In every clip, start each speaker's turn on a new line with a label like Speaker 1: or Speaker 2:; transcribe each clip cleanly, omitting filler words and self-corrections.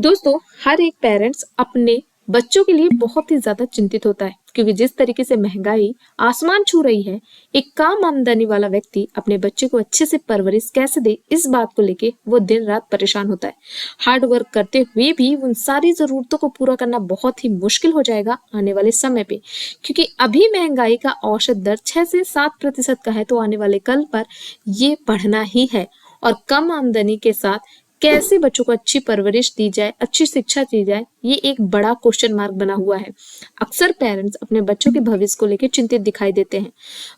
Speaker 1: दोस्तों, हर एक पेरेंट्स अपने बच्चों के लिए बहुत ही ज्यादा चिंतित होता है क्योंकि जिस तरीके से महंगाई आसमान छू रही है, एक कम आमदनी वाला व्यक्ति अपने बच्चे को अच्छे से परवरिश कैसे दे, इस बात को लेके वो दिन रात परेशान होता है। हार्ड वर्क करते हुए भी उन सारी जरूरतों को पूरा करना बहुत ही मुश्किल हो जाएगा आने वाले समय पे, क्योंकि अभी महंगाई का औसत दर 6 से 7% का है, तो आने वाले कल पर ये बढ़ना ही है। और कम आमदनी के साथ कैसे बच्चों को अच्छी परवरिश दी जाए, अच्छी शिक्षा दी जाए, ये एक बड़ा क्वेश्चन मार्क बना हुआ है। अक्सर पेरेंट्स अपने बच्चों के भविष्य को लेकर चिंतित दिखाई देते हैं।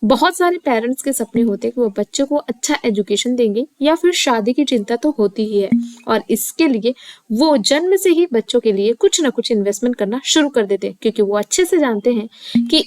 Speaker 1: बहुत सारे पेरेंट्स के सपने होते हैं कि वो बच्चों को अच्छा एजुकेशन देंगे, या फिर शादी की चिंता तो होती ही है, और इसके लिए वो जन्म से ही बच्चों के लिए कुछ ना कुछ इन्वेस्टमेंट करना शुरू कर देते हैं, क्योंकि वो अच्छे से जानते हैं कि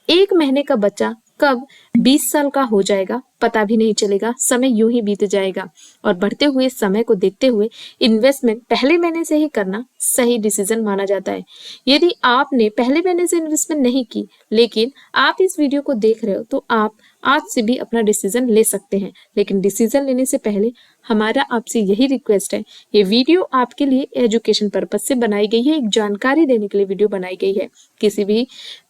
Speaker 1: एक महीने का बच्चा कब 20 साल का हो जाएगा पता भी नहीं चलेगा, समय यूं ही बीत जाएगा। और बढ़ते हुए समय को देखते हुए इन्वेस्टमेंट पहले महीने से ही करना सही डिसीजन माना जाता है। यदि आपने पहले महीने से इन्वेस्टमेंट नहीं की, लेकिन आप इस वीडियो को देख रहे हो, तो आप आज से भी अपना डिसीजन ले सकते हैं। लेकिन डिसीजन लेने से पहले हमारा आपसे यही रिक्वेस्ट है, ये वीडियो आपके लिए एजुकेशन पर्पज से बनाई गई है, एक जानकारी देने के लिए वीडियो बनाई गई है। किसी भी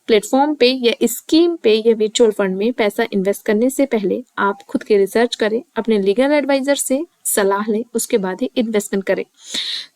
Speaker 1: प्लेटफॉर्म पे या स्कीम पे या म्यूचुअल फंड में पैसा इन्वेस्ट करने से पहले आप खुद के रिसर्च करें, अपने लीगल एडवाइजर से सलाह लें, उसके बाद ही इन्वेस्टमेंट करें।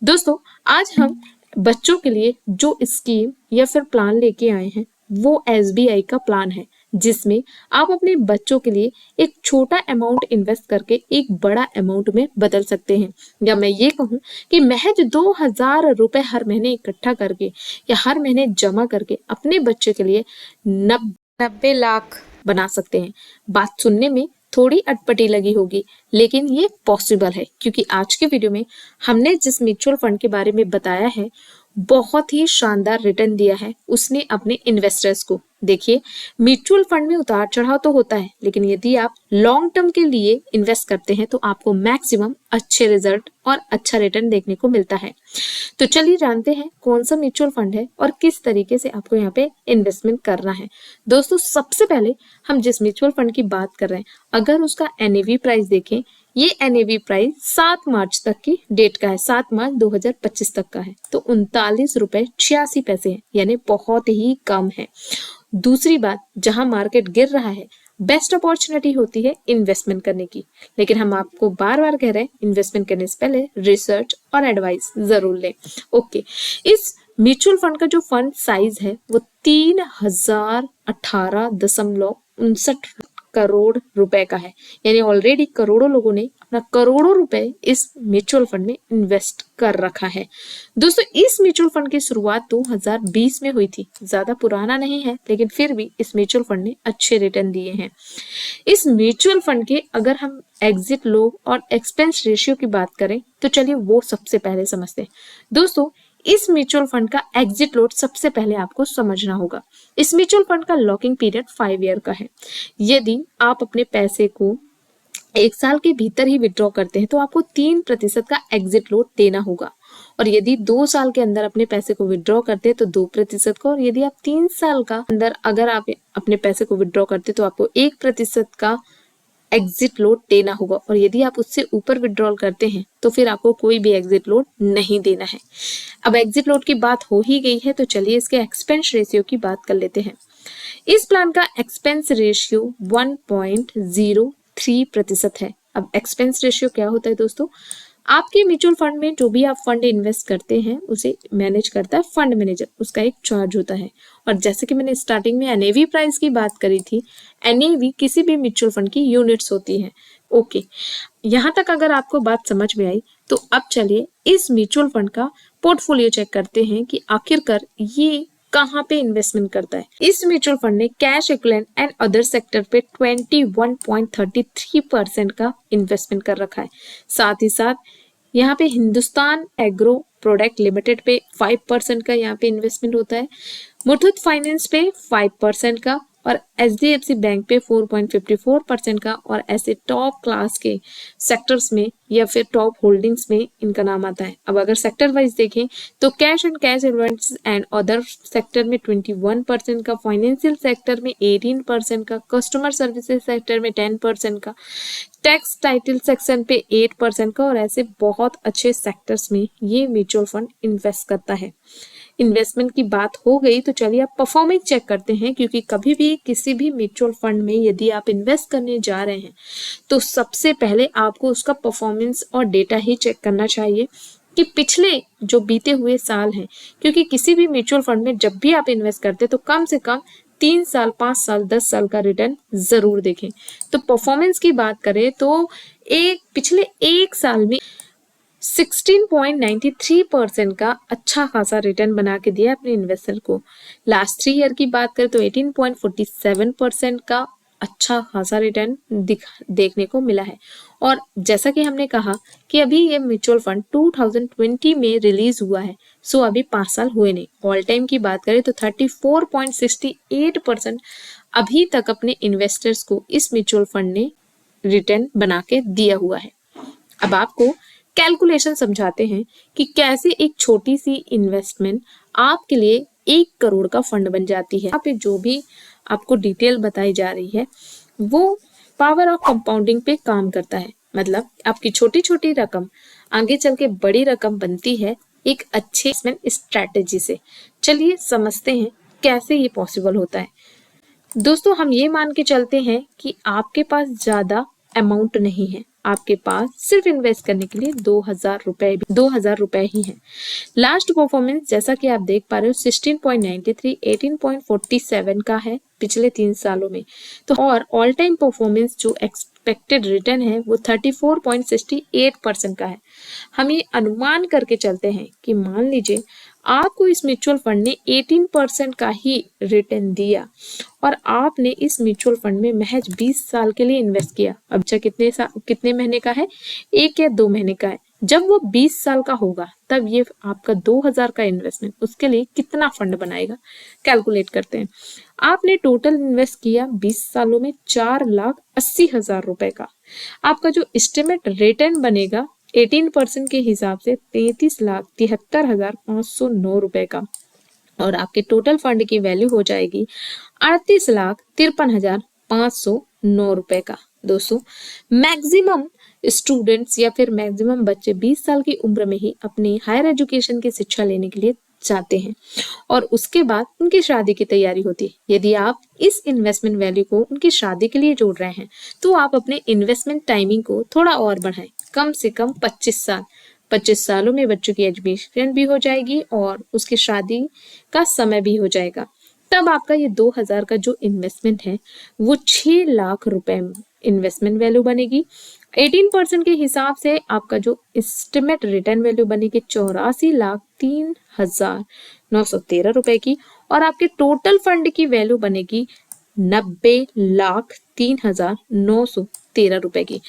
Speaker 1: दोस्तों, आज हम बच्चों के लिए जो स्कीम या फिर प्लान लेके आए हैं, वो SBI का प्लान है, जिसमें आप अपने बच्चों के लिए एक छोटा अमाउंट इन्वेस्ट करके एक बड़ा अमाउंट में बदल सकते हैं। या मैं ये कहूँ कि महज 2000 रुपए हर महीने इकट्ठा करके या हर महीने जमा करके अपने बच्चे के लिए 90 लाख बना सकते हैं। बात सुनने में थोड़ी अटपटी लगी होगी, लेकिन ये पॉसिबल है, क्योंकि आज के वीडियो में हमने जिस म्यूचुअल फंड के बारे में बताया है, बहुत ही शानदार रिटर्न दिया है उसने अपने इन्वेस्टर्स को। देखिए, म्यूचुअल फंड में उतार चढ़ाव तो होता है, लेकिन यदि आप लॉन्ग टर्म के लिए इन्वेस्ट करते हैं तो आपको मैक्सिमम अच्छे रिजल्ट और अच्छा रिटर्न देखने को मिलता है। तो चलिए जानते हैं कौन सा म्यूचुअल फंड है और किस तरीके से आपको यहाँ पे इन्वेस्टमेंट करना है। दोस्तों, सबसे पहले हम जिस म्यूचुअल फंड की बात कर रहे हैं, अगर उसका NAV प्राइस देखें, ये NAV प्राइस 7 मार्च तक की डेट का है, 7 मार्च 2025 तक का है, तो 39.86 रुपए है, यानी बहुत ही कम है। दूसरी बात, जहां मार्केट गिर रहा है, बेस्ट अपॉर्चुनिटी होती है इन्वेस्टमेंट करने की, लेकिन हम आपको बार बार कह रहे हैं इन्वेस्टमेंट करने से पहले रिसर्च और एडवाइस जरूर लें। ओके, इस म्यूचुअल फंड का जो फंड साइज है वो 3018.59 करोड़ रुपए का है, यानी ऑलरेडी करोड़ों लोगों ने अपना करोड़ों रुपए इस म्यूचुअल फंड में इन्वेस्ट कर रखा है। दोस्तों, इस म्यूचुअल फंड की शुरुआत 2020 में हुई थी, ज्यादा पुराना नहीं है, लेकिन फिर भी इस म्यूचुअल फंड ने अच्छे रिटर्न दिए हैं। इस म्यूचुअल फंड के अगर हम एग्जिट लो और एक्सपेंस रेशियो की बात करें, तो चलिए वो सबसे पहले समझते हैं। दोस्तों, इस म्यूचुअल फंड का एग्जिट लोड सबसे पहले आपको समझना होगा। इस म्यूचुअल फंड का लॉकिंग पीरियड 5 ईयर का है। यदि आप अपने पैसे को 1 साल के भीतर ही विड्रॉ करते हैं तो आपको 3% का एग्जिट लोड देना होगा, और यदि 2 साल के अंदर अपने पैसे को विड्रॉ करते हैं तो 2% का, और यदि आप 3 साल का अंदर अगर आप अपने पैसे को विड्रॉ करते हैं तो आपको 1% का एग्जिट लोड देना होगा, और यदि आप उससे ऊपर विड्रॉल करते हैं तो फिर आपको कोई भी एग्जिट लोड नहीं देना है। अब एग्जिट लोड की बात हो ही गई है, तो चलिए इसके एक्सपेंस रेशियो की बात कर लेते हैं। इस प्लान का एक्सपेंस रेशियो 1.03% है। अब एक्सपेंस रेशियो क्या होता है दोस्तों? आपके म्यूचुअल फंड में जो भी आप फंड इन्वेस्ट करते हैं उसे मैनेज करता है फंड मैनेजर, उसका एक चार्ज होता है। और जैसे कि मैंने स्टार्टिंग में NAV प्राइस की बात करी थी, NAV किसी भी म्यूचुअल फंड की यूनिट्स होती है। ओके, यहाँ तक अगर आपको बात समझ में आई, तो अब चलिए इस म्यूचुअल फंड का पोर्टफोलियो चेक करते हैं कि आखिरकार ये कहाँ पे इन्वेस्टमेंट करता है। इस म्यूचुअल फंड ने cash equivalent and other sector पे 21.33% का इन्वेस्टमेंट कर रखा है। साथ ही साथ यहाँ पे हिंदुस्तान एग्रो प्रोडक्ट लिमिटेड पे 5% का यहाँ पे इन्वेस्टमेंट होता है, मुथूट फाइनेंस पे 5% का, और HDFC बैंक पे 4.54% का, और ऐसे टॉप क्लास के सेक्टर्स में या फिर टॉप होल्डिंग्स में इनका नाम आता है। अब अगर सेक्टर वाइज देखें तो cash and cash investments and other sector में 21% का, फाइनेंशियल सेक्टर में 18% का, कस्टमर सर्विसेज सेक्टर में 10% का, टैक्स टाइटल सेक्शन पे 8% का, और ऐसे बहुत अच्छे सेक्टर्स में ये म्यूचुअल फंड इन्वेस्ट करता है। इन्वेस्टमेंट की बात हो गई तो चलिए आप परफॉर्मेंस चेक करते हैं, क्योंकि कभी भी किसी भी म्यूचुअल फंड में यदि आप इन्वेस्ट करने जा रहे हैं तो सबसे पहले आपको उसका परफॉर्मेंस और डेटा ही चेक करना चाहिए कि पिछले जो बीते हुए साल हैं, क्योंकि किसी भी म्यूचुअल फंड में जब भी आप इन्वेस्ट करते हैं तो कम से कम 3 साल, 5 साल, 10 साल का रिटर्न जरूर देखें। तो परफॉर्मेंस की बात करें तो पिछले एक साल में 16.93% का अच्छा खासा रिटर्न बना के दिया अपने इन्वेस्टर को। लास्ट 3 ईयर की बात करें तो 18.47% का अच्छा खासा रिटर्न देखने को मिला है। और जैसा कि हमने कहा कि अभी ये म्यूचुअल फंड 2020 में रिलीज हुआ है, सो अभी 5 साल हुए नहीं। ऑल टाइम की बात करें तो 34.68% अभी तक अपने इन्वेस्टर्स को इस म्यूचुअल फंड ने रिटर्न बना के दिया हुआ है। अब आपको कैलकुलेशन समझाते हैं कि कैसे एक छोटी सी इन्वेस्टमेंट आपके लिए 1 करोड़ का फंड बन जाती है। यहाँ पे जो भी आपको डिटेल बताई जा रही है वो पावर ऑफ कंपाउंडिंग पे काम करता है। मतलब आपकी छोटी छोटी रकम आगे चल के बड़ी रकम बनती है एक अच्छे इन्वेस्टमेंट स्ट्रेटेजी से। चलिए समझते हैं कैसे ये पॉसिबल होता है। दोस्तों, हम ये मान के चलते हैं कि आपके पास ज्यादा अमाउंट नहीं है, आपके पास सिर्फ इन्वेस्ट करने के लिए 2000 रुपए ही हैं। लास्ट परफॉर्मेंस जैसा कि आप देख पा रहे हो 16.93, 18.47 का है पिछले 3 सालों में। तो और ऑल टाइम परफॉर्मेंस जो एक्सपेक्टेड रिटर्न है वो 34.68% का है। हम ये अनुमान करके चलते हैं कि मान लीजिए आपको इस म्यूचुअल फंड ने 18% का ही रिटर्न दिया और आपने इस म्यूचुअल फंड में महज 20 साल के लिए इन्वेस्ट किया। अब कितने महीने का है? 1 या 2 महीने का है। जब वो 20 साल का होगा तब ये आपका 2000 का इन्वेस्टमेंट उसके लिए कितना फंड बनाएगा, कैलकुलेट करते हैं। आपने टोटल इन्वेस्ट किया 20 सालों में 4,80,000 रुपए का। आपका जो एस्टिमेट रिटर्न बनेगा 18% के हिसाब से 33,73,509 रुपए का, और आपके टोटल फंड की वैल्यू हो जाएगी 38,53,509 रुपए का। दोस्तों, मैक्सिमम स्टूडेंट्स या फिर मैक्सिमम बच्चे 20 साल की उम्र में ही अपनी हायर एजुकेशन की शिक्षा लेने के लिए जाते हैं और उसके बाद उनकी शादी की तैयारी होती है। यदि आप इस इन्वेस्टमेंट वैल्यू को उनकी शादी के लिए जोड़ रहे हैं तो आप अपने इन्वेस्टमेंट टाइमिंग को थोड़ा और बढ़ाएं, कम से कम 25 साल। 25 सालों में बच्चों की एजुकेशन भी हो जाएगी और उसकी शादी का समय भी हो जाएगा। तब आपका ये 2000 का जो इन्वेस्टमेंट है वो 6 लाख रुपए इन्वेस्टमेंट वैल्यू बनेगी। 18% के हिसाब से आपका जो एस्टिमेट रिटर्न वैल्यू बनेगी 84,03,913 रुपए की, और आपके टोटल फंड की वैल्यू बनेगी 90,03,913 रुपए की।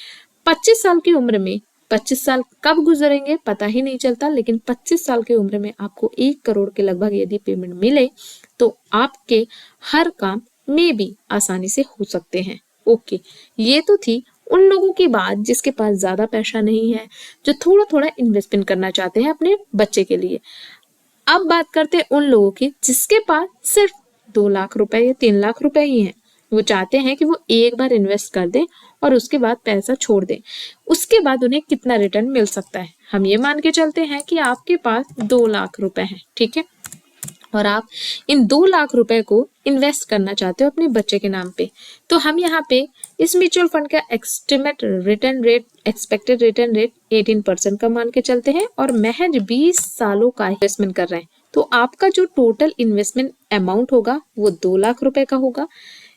Speaker 1: 25 साल की उम्र में 25 साल कब गुजरेंगे पता ही नहीं चलता, लेकिन 25 साल की उम्र में आपको 1 करोड़ के लगभग यदि पेमेंट मिले तो आपके हर काम में भी आसानी से हो सकते हैं। ओके, ये तो थी उन लोगों की बात जिसके पास ज्यादा पैसा नहीं है, जो थोड़ा थोड़ा इन्वेस्टमेंट करना चाहते हैं अपने बच्चे के लिए। अब बात करते हैं उन लोगों की जिसके पास सिर्फ 2 लाख रुपए या 3 लाख रुपए ही हैं। वो चाहते हैं कि वो एक बार इन्वेस्ट कर दें और उसके बाद पैसा छोड़ दें। उसके बाद उन्हें कितना रिटर्न मिल सकता है? हम ये मान के चलते हैं कि आपके पास 2 लाख रुपए हैं, ठीक है, और आप इन 2 लाख रुपए को इन्वेस्ट करना चाहते हो अपने बच्चे के नाम पे। तो हम यहाँ पे इस म्यूचुअल फंड का एक्सपेक्टेड रिटर्न रेट 18% का मान के चलते हैं और महज 20 सालों का इन्वेस्टमेंट कर रहे हैं। तो आपका जो टोटल इन्वेस्टमेंट अमाउंट होगा वो 2 लाख रुपए का होगा।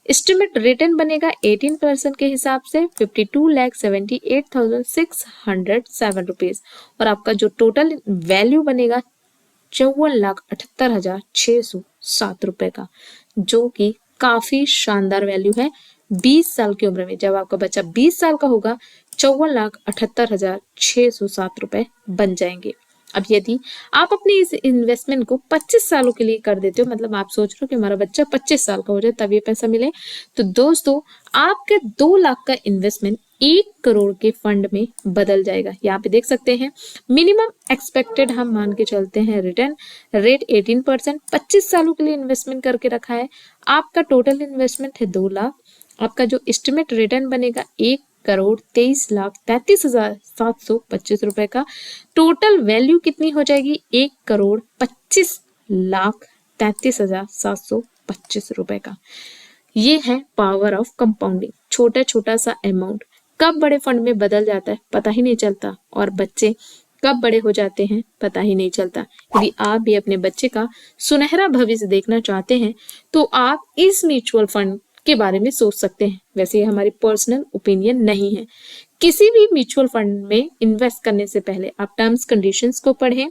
Speaker 1: एस्टिमेट रिटर्न बनेगा 18% के हिसाब से 52,78,607 रुपीज, और आपका जो टोटल वैल्यू बनेगा 54,78,607 रुपए का, जो कि काफी शानदार वैल्यू है। 20 साल की उम्र में जब आपका बच्चा 20 साल का होगा 54,78,607 रुपए बन जाएंगे। अब यदि आप अपनी इस इन्वेस्टमेंट को 25 सालों के लिए कर देते हो, मतलब आप सोच रहे हो कि हमारा बच्चा 25 साल का हो जाए तब ये पैसा मिले, तो दोस्तों आपके 2 लाख का इन्वेस्टमेंट 1 करोड़ के फंड में बदल जाएगा। यहाँ पे देख सकते हैं मिनिमम एक्सपेक्टेड हम मान के चलते हैं रिटर्न रेट 18%, 25 सालों के लिए इन्वेस्टमेंट करके रखा है। आपका टोटल इन्वेस्टमेंट है 2 लाख, आपका जो एस्टिमेट रिटर्न बनेगा 1,33,33,725 रुपए का। टोटल वैल्यू कितनी हो जाएगी? 1,25,33,725 रुपए का। ये है पावर ऑफ कंपाउंडिंग। छोटा छोटा सा अमाउंट कब बड़े फंड में बदल जाता है पता ही नहीं चलता, और बच्चे कब बड़े हो जाते हैं पता ही नहीं चलता। यदि आप भी अपने बच्चे का सुनहरा भविष्य देखना चाहते हैं तो आप इस म्यूचुअल फंड के बारे में सोच सकते हैं। वैसे ये हमारी पर्सनल ओपिनियन नहीं है। किसी भी म्यूचुअल फंड में इन्वेस्ट करने से पहले आप टर्म्स कंडीशंस को पढ़ें,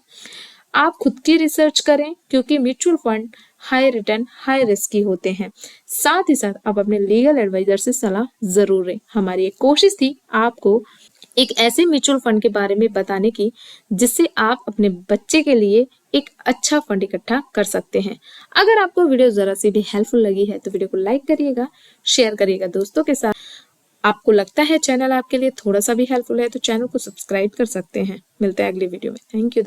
Speaker 1: आप खुद की रिसर्च करें, क्योंकि mutual fund high return high risk की होते हैं। साथ ही साथ आप अपने लीगल एडवाइजर से सलाह जरूर लें। हमारी एक कोशिश थी आपको एक ऐसे म्यूचुअल फंड के बारे में बताने की जिससे आप अपने बच्चे के लिए एक अच्छा फंड इकट्ठा कर सकते हैं। अगर आपको वीडियो जरा सी भी हेल्पफुल लगी है तो वीडियो को लाइक करिएगा, शेयर करिएगा दोस्तों के साथ। आपको लगता है चैनल आपके लिए थोड़ा सा भी हेल्पफुल है तो चैनल को सब्सक्राइब कर सकते हैं। मिलते हैं अगली वीडियो में। Thank you.